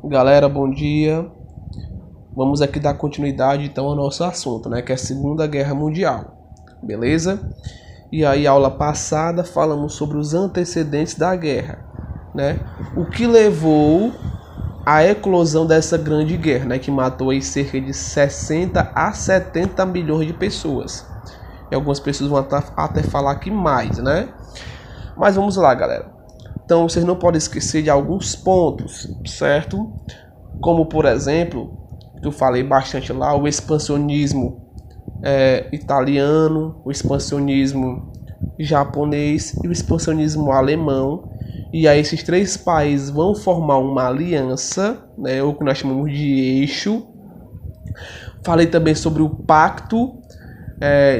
Galera, bom dia. Vamos aqui dar continuidade então ao nosso assunto, né, que é a Segunda Guerra Mundial. Beleza? E aí, aula passada falamos sobre os antecedentes da guerra, né? O que levou à eclosão dessa grande guerra, né, que matou aí cerca de 60 a 70 milhões de pessoas. E algumas pessoas vão até falar que mais, né? Mas vamos lá, galera. Então, vocês não podem esquecer de alguns pontos, certo? Como, por exemplo, eu falei bastante lá, o expansionismo italiano, o expansionismo japonês e o expansionismo alemão. E aí esses três países vão formar uma aliança, né, o que nós chamamos de eixo. Falei também sobre o pacto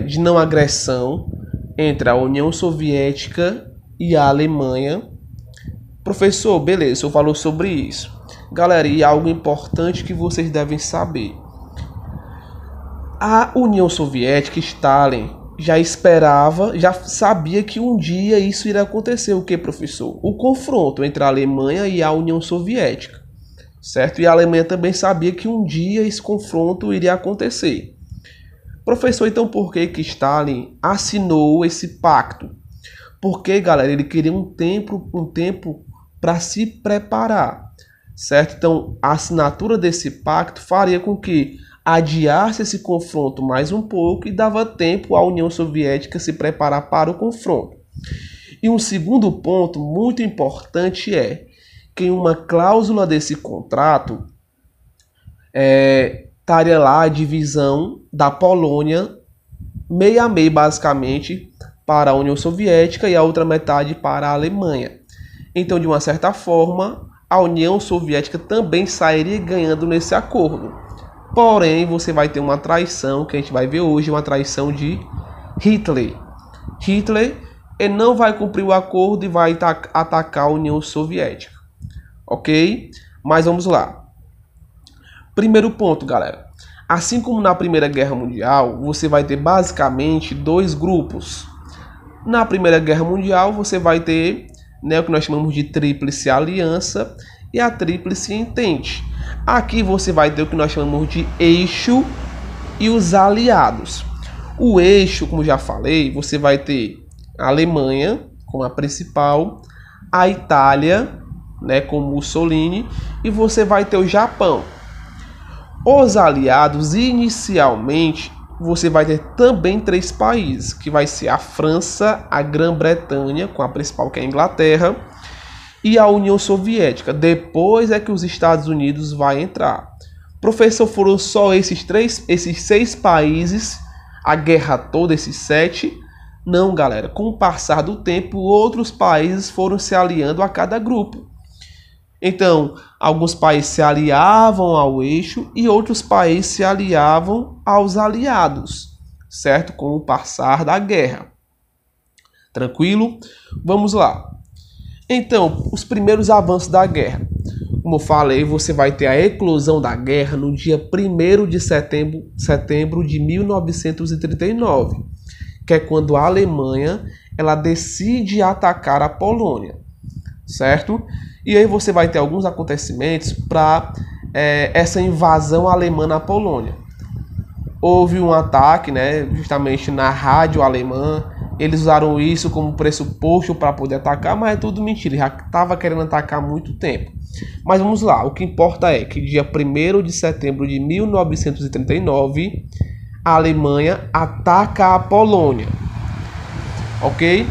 de não agressão entre a União Soviética e a Alemanha. Professor, beleza, o senhor falou sobre isso. Galera, e algo importante que vocês devem saber. A União Soviética, Stalin, já sabia que um dia isso iria acontecer. O que, professor? O confronto entre a Alemanha e a União Soviética, certo? E a Alemanha também sabia que um dia esse confronto iria acontecer. Professor, então por que Stalin assinou esse pacto? Porque, galera, ele queria um tempo para se preparar, certo? Então, a assinatura desse pacto faria com que adiasse esse confronto mais um pouco e dava tempo à União Soviética se preparar para o confronto. E um segundo ponto muito importante é que em uma cláusula desse contrato estaria lá a divisão da Polônia meio a meio, basicamente, para a União Soviética e a outra metade para a Alemanha. Então, de uma certa forma, a União Soviética também sairia ganhando nesse acordo. Porém, você vai ter uma traição, que a gente vai ver hoje, uma traição de Hitler. Hitler ele não vai cumprir o acordo e vai atacar a União Soviética. Ok? Mas vamos lá. Primeiro ponto, galera. Assim como na Primeira Guerra Mundial, você vai ter basicamente dois grupos. Na Primeira Guerra Mundial, você vai ter o que nós chamamos de Tríplice Aliança e a Tríplice Entente. Aqui você vai ter o que nós chamamos de eixo e os aliados. O eixo, como já falei, você vai ter a Alemanha como a principal, a Itália, né, com Mussolini, e você vai ter o Japão. Os aliados, inicialmente, você vai ter também três países, que vai ser a França, a Grã-Bretanha, com a principal que é a Inglaterra, e a União Soviética. Depois é que os Estados Unidos vai entrar. Professor, foram só esses seis países, a guerra toda, esses 7? Não, galera. Com o passar do tempo, outros países foram se aliando a cada grupo. Então, alguns países se aliavam ao eixo e outros países se aliavam aos aliados, certo? Com o passar da guerra. Tranquilo? Vamos lá. Então, os primeiros avanços da guerra. Como eu falei, você vai ter a eclosão da guerra no dia 1º de setembro de 1939, que é quando a Alemanha ela decide atacar a Polônia, certo? E aí você vai ter alguns acontecimentos para essa invasão alemã na Polônia. Houve um ataque, né, justamente na rádio alemã. Eles usaram isso como pressuposto para poder atacar, mas é tudo mentira. Já estava querendo atacar há muito tempo. Mas vamos lá, o que importa é que dia 1º de setembro de 1939, a Alemanha ataca a Polônia. Ok?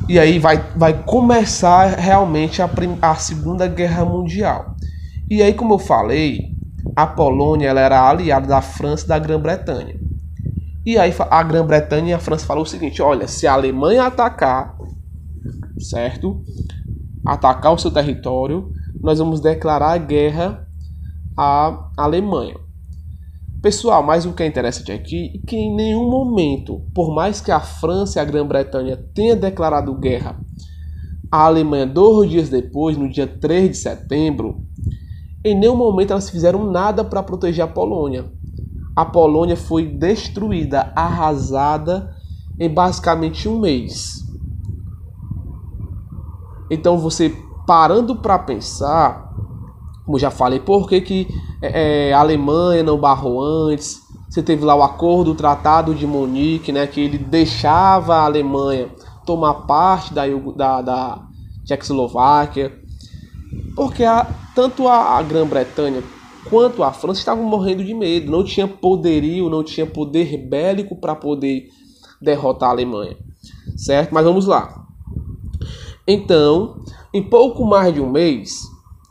E aí vai começar realmente a Segunda Guerra Mundial. E aí, como eu falei, a Polônia ela era aliada da França e da Grã-Bretanha. E aí a Grã-Bretanha e a França falaram o seguinte: olha, se a Alemanha atacar, certo? Atacar o seu território, nós vamos declarar guerra à Alemanha. Pessoal, mas o que é interessante aqui é que em nenhum momento, por mais que a França e a Grã-Bretanha tenham declarado guerra à Alemanha 2 dias depois, no dia 3 de setembro, em nenhum momento elas fizeram nada para proteger a Polônia. A Polônia foi destruída, arrasada em basicamente um mês. Então você parando para pensar, Como eu já falei, por que a Alemanha não barrou antes? Você teve lá o acordo, o Tratado de Munique, né, que ele deixava a Alemanha tomar parte da Tchecoslováquia. Porque tanto a Grã-Bretanha quanto a França estavam morrendo de medo. Não tinha poderio, não tinha poder bélico para poder derrotar a Alemanha. Certo? Mas vamos lá. Então, em pouco mais de um mês,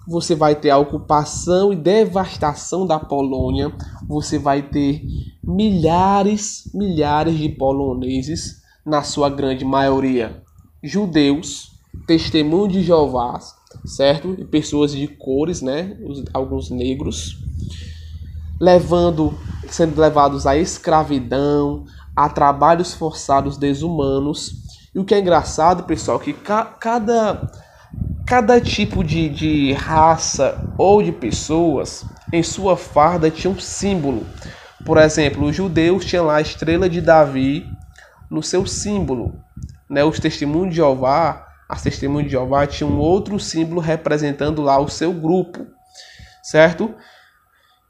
você vai ter a ocupação e devastação da Polônia. Você vai ter milhares de poloneses, na sua grande maioria judeus, testemunho de Jeová, certo? E pessoas de cores, né? Alguns negros, sendo levados à escravidão, a trabalhos forçados desumanos. E o que é engraçado, pessoal, que cada tipo de raça ou de pessoas, em sua farda tinha um símbolo. Por exemplo, os judeus tinham lá a estrela de Davi no seu símbolo, né? Os testemunhos de Jeová, as testemunhas de Jeová tinham um outro símbolo representando lá o seu grupo, certo?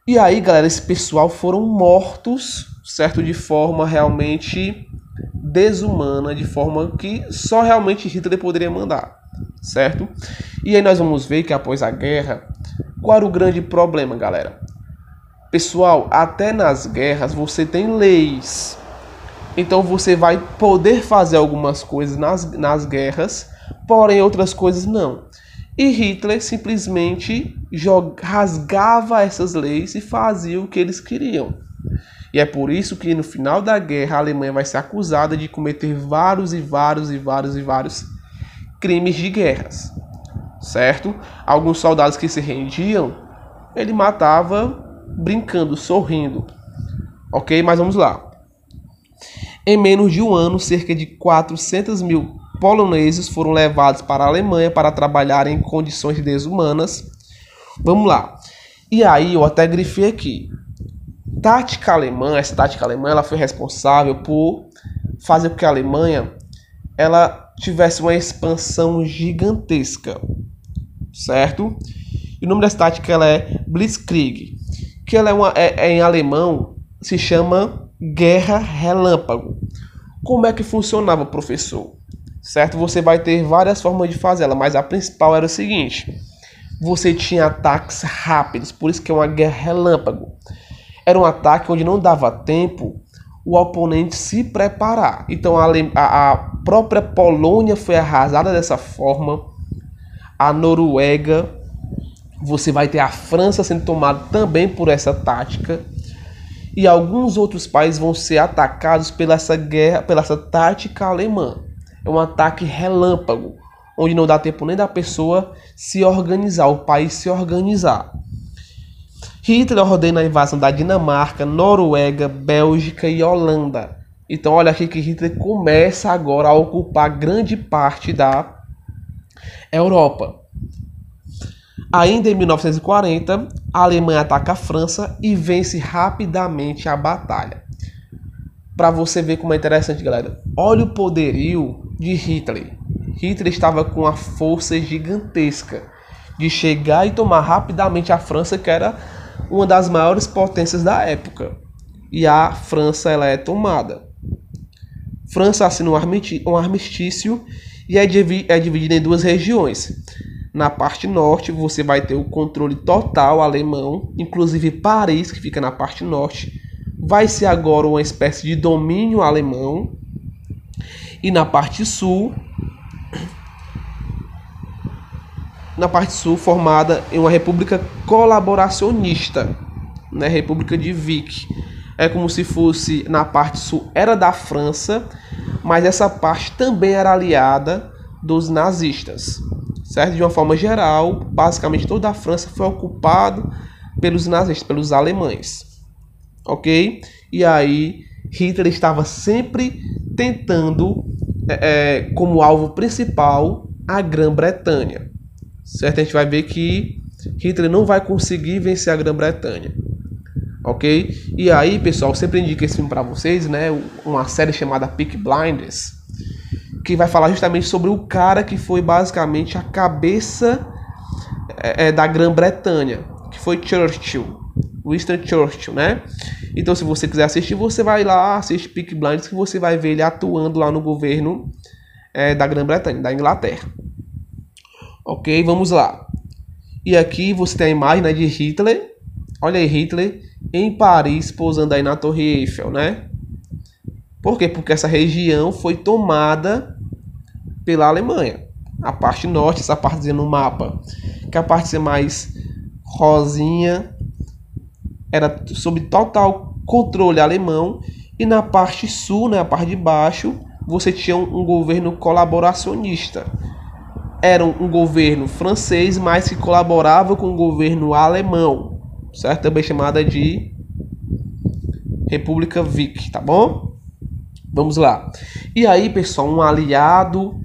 E aí, galera, esse pessoal foram mortos, certo? De forma realmente desumana, de forma que só realmente Hitler poderia mandar, certo? E aí nós vamos ver que após a guerra, qual era o grande problema, galera? Pessoal, até nas guerras você tem leis. Então você vai poder fazer algumas coisas nas guerras, porém outras coisas não. E Hitler simplesmente rasgava essas leis e fazia o que eles queriam. E é por isso que no final da guerra a Alemanha vai ser acusada de cometer vários crimes de guerras, certo? Alguns soldados que se rendiam, ele matava brincando, sorrindo. Ok? Mas vamos lá. Em menos de um ano, cerca de 400 mil poloneses foram levados para a Alemanha para trabalhar em condições desumanas. Vamos lá. E aí eu até grifei aqui. Essa tática alemã, ela foi responsável por fazer com que a Alemanha ela tivesse uma expansão gigantesca, certo? E o nome dessa tática ela é Blitzkrieg, que ela em alemão se chama Guerra Relâmpago. Como é que funcionava, professor? Certo? Você vai ter várias formas de fazer ela, mas a principal era o seguinte: você tinha ataques rápidos, por isso que é uma guerra relâmpago. Era um ataque onde não dava tempo o oponente se preparar. Então a própria Polônia foi arrasada dessa forma. A Noruega, você vai ter a França sendo tomada também por essa tática. E alguns outros países vão ser atacados pela essa tática alemã. É um ataque relâmpago, onde não dá tempo nem da pessoa se organizar, o país se organizar. Hitler ordena a invasão da Dinamarca, Noruega, Bélgica e Holanda. Então olha aqui que Hitler começa agora a ocupar grande parte da Europa. Ainda em 1940, a Alemanha ataca a França e vence rapidamente a batalha. Para você ver como é interessante, galera. Olha o poderio de Hitler. Hitler estava com uma força gigantesca de chegar e tomar rapidamente a França, que era uma das maiores potências da época. E a França ela é tomada. França assina um armistício e é dividida em duas regiões. Na parte norte você vai ter o controle total alemão, inclusive Paris, que fica na parte norte, vai ser agora uma espécie de domínio alemão. E na parte sul formada em uma república colaboracionista, né? República de Vichy. É como se fosse, na parte sul era da França, mas essa parte também era aliada dos nazistas, certo? De uma forma geral, basicamente toda a França foi ocupada pelos nazistas, pelos alemães, ok? E aí Hitler estava sempre tentando, como alvo principal, a Grã-Bretanha. Certo? A gente vai ver que Hitler não vai conseguir vencer a Grã-Bretanha. Ok? E aí, pessoal, sempre indico esse filme para vocês, né? Uma série chamada Peaky Blinders, que vai falar justamente sobre o cara que foi basicamente a cabeça da Grã-Bretanha, que foi Churchill, Winston Churchill, né? Então, se você quiser assistir, você vai lá, assiste Peaky Blinders, que você vai ver ele atuando lá no governo da Grã-Bretanha, da Inglaterra. Ok, vamos lá. E aqui você tem a imagem, né, de Hitler. Olha aí, Hitler em Paris, pousando aí na Torre Eiffel, né? Por quê? Porque essa região foi tomada pela Alemanha. A parte norte, essa partezinha no mapa, que a parte mais rosinha, era sob total controle alemão. E na parte sul, né, a parte de baixo, você tinha um governo colaboracionista. Era um governo francês, mas que colaborava com o governo alemão, certo? Também chamada de República Vic, tá bom? Vamos lá. E aí, pessoal, um aliado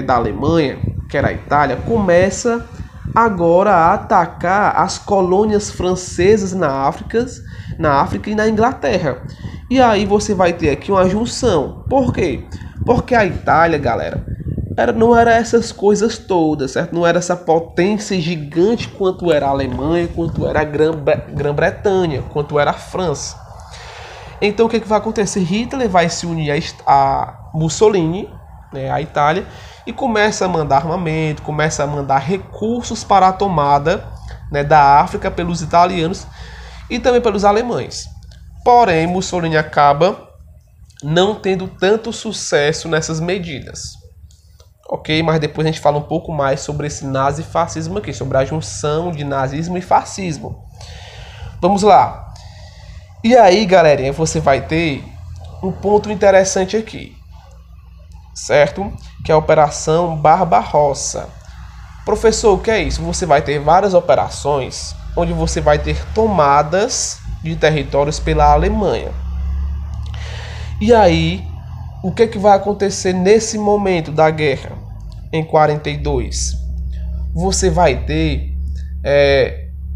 da Alemanha, que era a Itália, começa agora a atacar as colônias francesas na África e na Inglaterra. E aí você vai ter aqui uma junção. Por quê? Porque a Itália, galera, não era essas coisas todas, certo? Não era essa potência gigante quanto era a Alemanha, quanto era a Grã-Bretanha, quanto era a França. Então o que vai acontecer? Hitler vai se unir a Mussolini, né, a Itália, e começa a mandar armamento, começa a mandar recursos para a tomada, né, da África pelos italianos e também pelos alemães. Porém, Mussolini acaba não tendo tanto sucesso nessas medidas. Ok? Mas depois a gente fala um pouco mais sobre esse nazifascismo aqui, sobre a junção de nazismo e fascismo. Vamos lá. E aí, galerinha, você vai ter um ponto interessante aqui, certo? Que é a Operação Barbarossa. Professor, o que é isso? Você vai ter várias operações onde você vai ter tomadas de territórios pela Alemanha. E aí, o que vai acontecer nesse momento da guerra, em 42? Você vai ter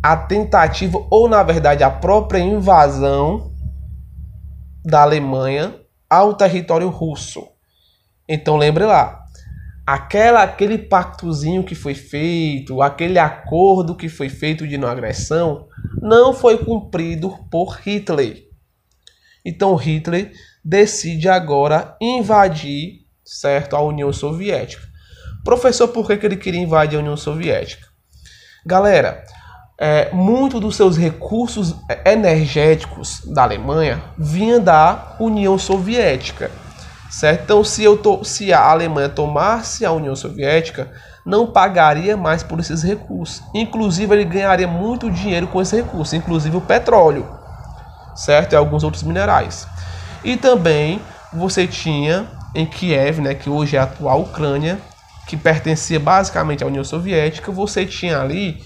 a tentativa, ou na verdade a própria invasão da Alemanha ao território russo. Então lembre lá, aquele pactozinho que foi feito, aquele acordo que foi feito de não agressão, não foi cumprido por Hitler. Então Hitler decide agora invadir, certo, a União Soviética. Professor, por que ele queria invadir a União Soviética? Galera, muito dos seus recursos energéticos da Alemanha vinha da União Soviética, certo? Então, se a Alemanha tomasse a União Soviética, não pagaria mais por esses recursos. Inclusive, ele ganharia muito dinheiro com esses recursos, inclusive o petróleo, certo? E alguns outros minerais. E também você tinha em Kiev, né, que hoje é a atual Ucrânia, que pertencia basicamente à União Soviética, você tinha ali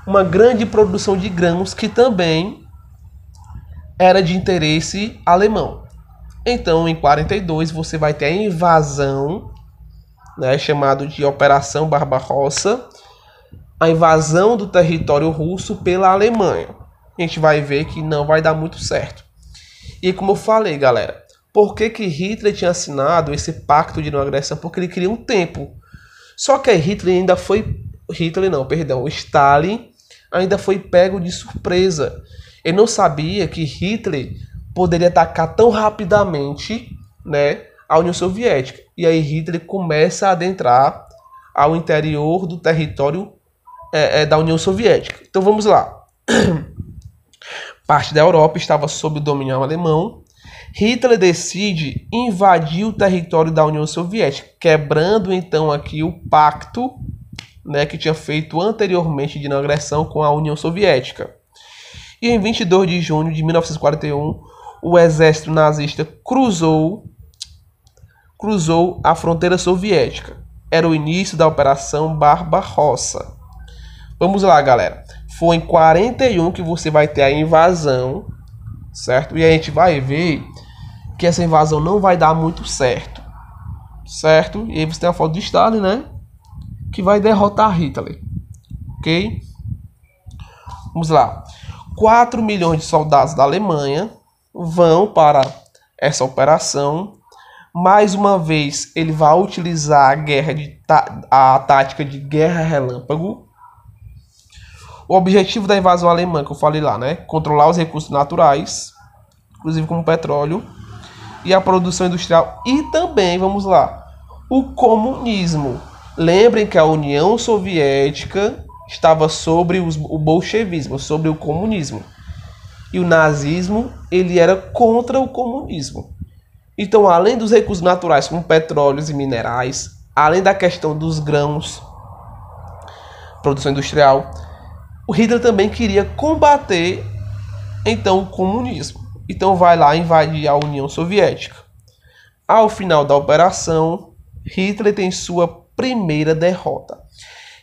uma grande produção de grãos que também era de interesse alemão. Então, em 42, você vai ter a invasão, né, chamada de Operação Barbarossa, a invasão do território russo pela Alemanha. A gente vai ver que não vai dar muito certo. E como eu falei, galera, por que Hitler tinha assinado esse pacto de não agressão? Porque ele queria um tempo. Só que Stalin ainda foi pego de surpresa. Ele não sabia que Hitler poderia atacar tão rapidamente, né, a União Soviética. E aí Hitler começa a adentrar ao interior do território da União Soviética. Então vamos lá. Parte da Europa estava sob o domínio alemão. Hitler decide invadir o território da União Soviética, quebrando então aqui o pacto, né, que tinha feito anteriormente de não agressão com a União Soviética. E em 22 de junho de 1941, o exército nazista cruzou a fronteira soviética. Era o início da Operação Barbarossa. Vamos lá, galera. Foi em 41 que você vai ter a invasão, certo? E a gente vai ver que essa invasão não vai dar muito certo, certo? E aí você tem a foto de Stalin, né, que vai derrotar Hitler, ok? Vamos lá. 4 milhões de soldados da Alemanha vão para essa operação. Mais uma vez, ele vai utilizar a tática de guerra relâmpago, O objetivo da invasão alemã, que eu falei lá, né? Controlar os recursos naturais, inclusive como petróleo, e a produção industrial. E também, vamos lá, o comunismo. Lembrem que a União Soviética estava sobre o bolchevismo, sobre o comunismo. E o nazismo, ele era contra o comunismo. Então, além dos recursos naturais, como petróleos e minerais, além da questão dos grãos, produção industrial, o Hitler também queria combater, então, o comunismo. Então, vai lá invadir a União Soviética. Ao final da operação, Hitler tem sua primeira derrota.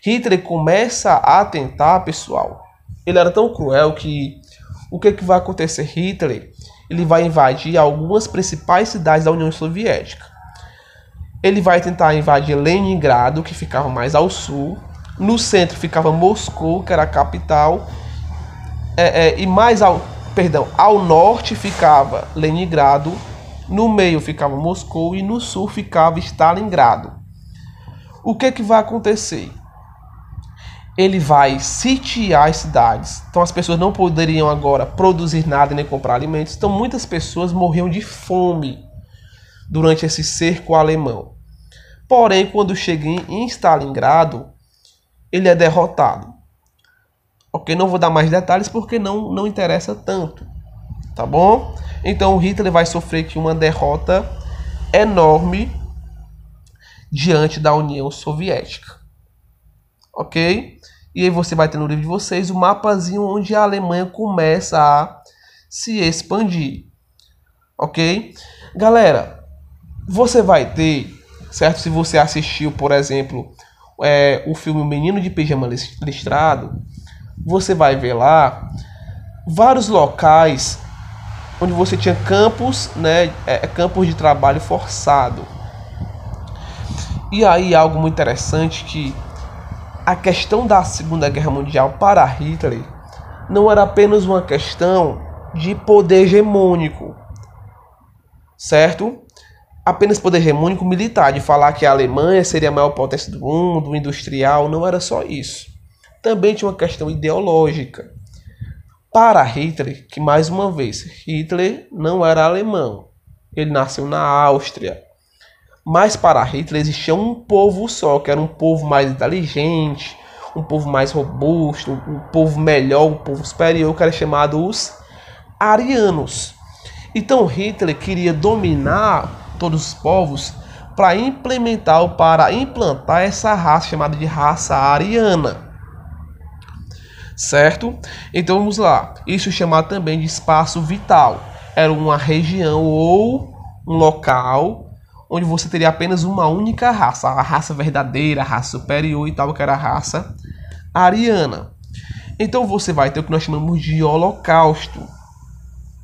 Hitler começa a tentar, pessoal. Ele era tão cruel que o que vai acontecer? Hitler, ele vai invadir algumas principais cidades da União Soviética. Ele vai tentar invadir Leningrado, que ficava mais ao sul. No centro ficava Moscou, que era a capital. E mais ao norte ficava Leningrado. No meio ficava Moscou e no sul ficava Stalingrado. O que vai acontecer? Ele vai sitiar as cidades. Então as pessoas não poderiam agora produzir nada nem comprar alimentos. Então muitas pessoas morriam de fome durante esse cerco alemão. Porém, quando chega em Stalingrado, ele é derrotado. Ok, não vou dar mais detalhes porque não interessa tanto. Tá bom? Então o Hitler vai sofrer aqui uma derrota enorme diante da União Soviética. Ok? E aí você vai ter no livro de vocês o mapazinho onde a Alemanha começa a se expandir. Ok? Galera, você vai ter, certo? Se você assistiu, por exemplo, o filme O Menino de Pijama Listrado, você vai ver lá vários locais onde você tinha campos, né, campos de trabalho forçado. E aí algo muito interessante que a questão da Segunda Guerra Mundial para Hitler não era apenas uma questão de poder hegemônico, certo? Apenas poder hegemônico militar, de falar que a Alemanha seria a maior potência do mundo, industrial, não era só isso. Também tinha uma questão ideológica. Para Hitler, que mais uma vez, Hitler não era alemão, ele nasceu na Áustria. Mas para Hitler existia um povo só, que era um povo mais inteligente, um povo mais robusto, um povo melhor, um povo superior, que era chamado os arianos. Então Hitler queria dominar todos os povos para implantar essa raça chamada de raça ariana. Certo? Então vamos lá. Isso é chamado também de espaço vital. Era uma região ou um local onde você teria apenas uma única raça, a raça verdadeira, a raça superior e tal, que era a raça ariana. Então você vai ter o que nós chamamos de holocausto.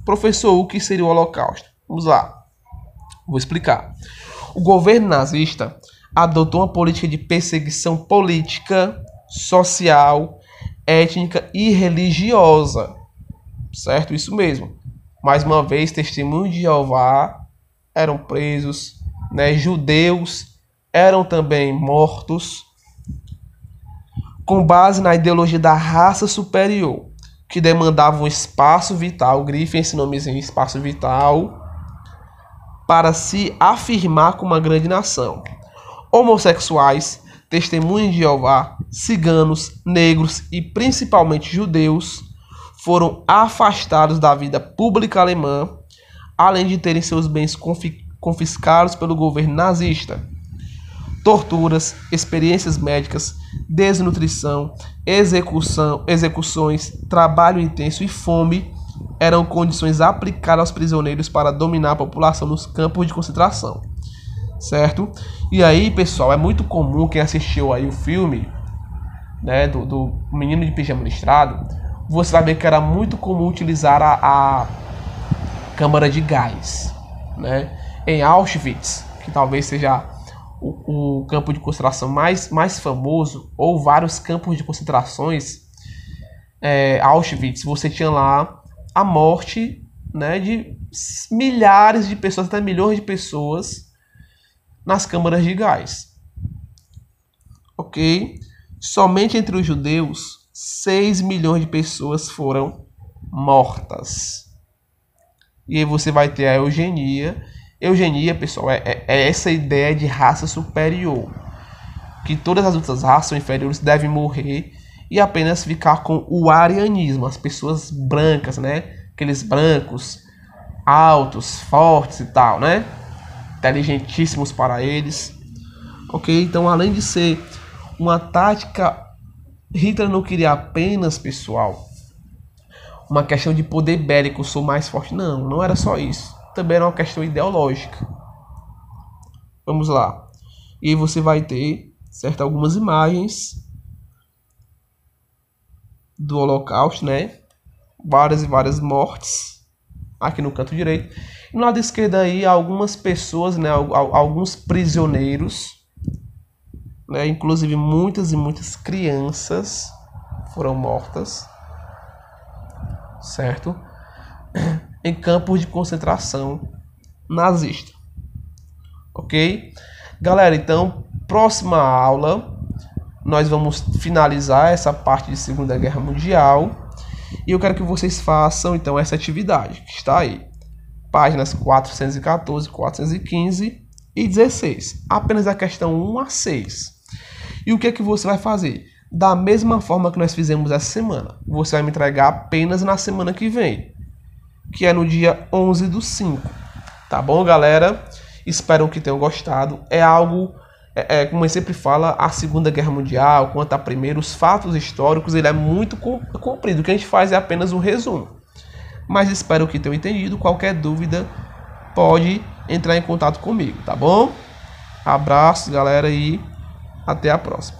Professor, o que seria o holocausto? Vamos lá, vou explicar. O governo nazista adotou uma política de perseguição política, social, étnica e religiosa. Certo? Isso mesmo. Mais uma vez, testemunhos de Jeová eram presos, né? Judeus eram também mortos, com base na ideologia da raça superior, que demandava um espaço vital, grifem esse nomezinho, espaço vital, para se afirmar como uma grande nação. Homossexuais, testemunhas de Jeová, ciganos, negros e principalmente judeus foram afastados da vida pública alemã, além de terem seus bens confiscados pelo governo nazista. Torturas, experiências médicas, desnutrição, execuções, trabalho intenso e fome eram condições aplicadas aos prisioneiros para dominar a população nos campos de concentração. Certo? E aí, pessoal, é muito comum quem assistiu aí o filme, né, do Menino de Pijama Listrado, você vai ver que era muito comum utilizar a câmara de gás, né? Em Auschwitz, que talvez seja o campo de concentração mais famoso, ou vários campos de concentrações, Auschwitz, você tinha lá a morte, né, de milhares de pessoas, até milhões de pessoas nas câmaras de gás. Ok? Somente entre os judeus 6 milhões de pessoas foram mortas. E aí você vai ter a eugenia. Eugenia, pessoal, é essa ideia de raça superior. Que todas as outras raças inferiores devem morrer e apenas ficar com o arianismo, as pessoas brancas, né? Aqueles brancos altos, fortes e tal, né? Inteligentíssimos para eles. Ok? Então, além de ser uma tática, Hitler não queria apenas, pessoal, uma questão de poder bélico, sou mais forte. Não, não era só isso. Também era uma questão ideológica. Vamos lá. E aí você vai ter, certo, algumas imagens do Holocausto, né? Várias e várias mortes aqui no canto direito. E no lado esquerdo aí, algumas pessoas, né? Alguns prisioneiros, né? Inclusive muitas e muitas crianças foram mortas, certo? Em campos de concentração nazista. Ok? Galera, então, próxima aula, nós vamos finalizar essa parte de Segunda Guerra Mundial. E eu quero que vocês façam, então, essa atividade, que está aí. Páginas 414, 415 e 16. Apenas a questão 1 a 6. E o que é que você vai fazer? Da mesma forma que nós fizemos essa semana. Você vai me entregar apenas na semana que vem, que é no dia 11/5. Tá bom, galera? Espero que tenham gostado. É algo, como eu sempre falo, a Segunda Guerra Mundial, quanto a primeira, os fatos históricos, ele é muito comprido. O que a gente faz é apenas um resumo. Mas espero que tenham entendido. Qualquer dúvida, pode entrar em contato comigo, tá bom? Abraços, galera, e até a próxima.